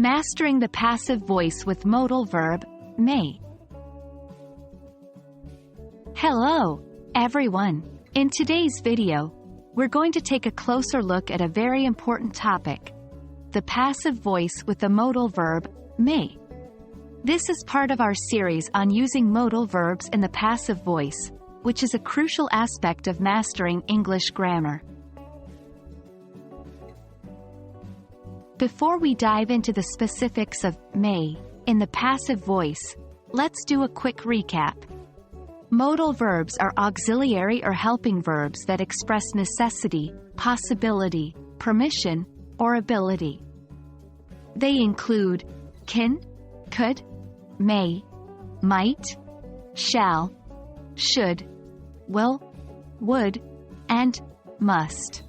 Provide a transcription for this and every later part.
Mastering the passive voice with modal verb may. Hello, everyone. In today's video, we're going to take a closer look at a very important topic: the passive voice with the modal verb may. This is part of our series on using modal verbs in the passive voice, which is a crucial aspect of mastering English grammar. Before we dive into the specifics of may in the passive voice, let's do a quick recap. Modal verbs are auxiliary or helping verbs that express necessity, possibility, permission, or ability. They include can, could, may, might, shall, should, will, would, and must.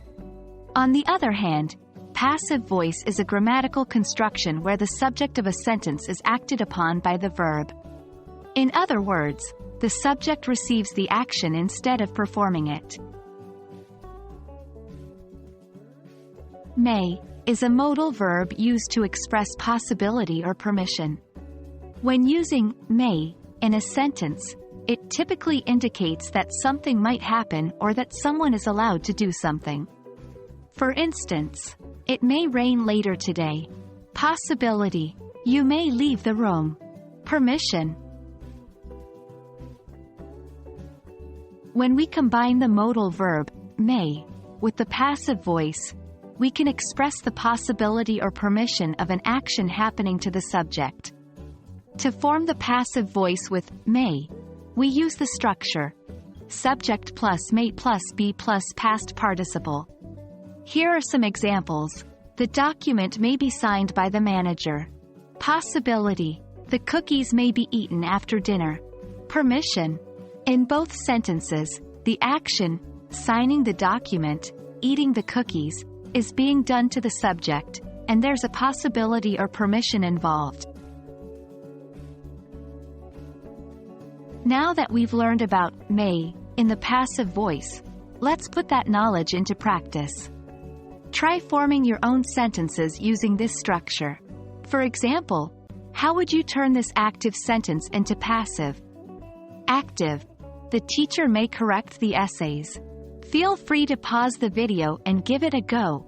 On the other hand, passive voice is a grammatical construction where the subject of a sentence is acted upon by the verb. In other words, the subject receives the action instead of performing it. May is a modal verb used to express possibility or permission. When using may in a sentence, it typically indicates that something might happen or that someone is allowed to do something. For instance, it may rain later today. Possibility: you may leave the room. Permission. When we combine the modal verb may with the passive voice, we can express the possibility or permission of an action happening to the subject. To form the passive voice with may, we use the structure subject plus may plus be plus past participle. Here are some examples. The document may be signed by the manager. Possibility: the cookies may be eaten after dinner. Permission: in both sentences, the action, signing the document, eating the cookies, is being done to the subject, and there's a possibility or permission involved. Now that we've learned about may in the passive voice, let's put that knowledge into practice. Try forming your own sentences using this structure. For example, how would you turn this active sentence into passive? Active: the teacher may correct the essays. Feel free to pause the video and give it a go.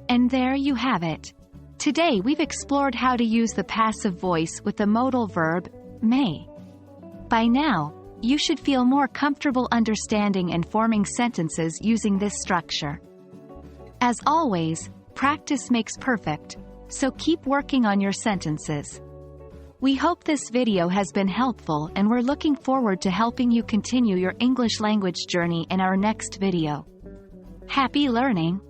And there you have it. Today we've explored how to use the passive voice with the modal verb may. By now, you should feel more comfortable understanding and forming sentences using this structure. As always, practice makes perfect, so keep working on your sentences. We hope this video has been helpful, and we're looking forward to helping you continue your English language journey in our next video. Happy learning!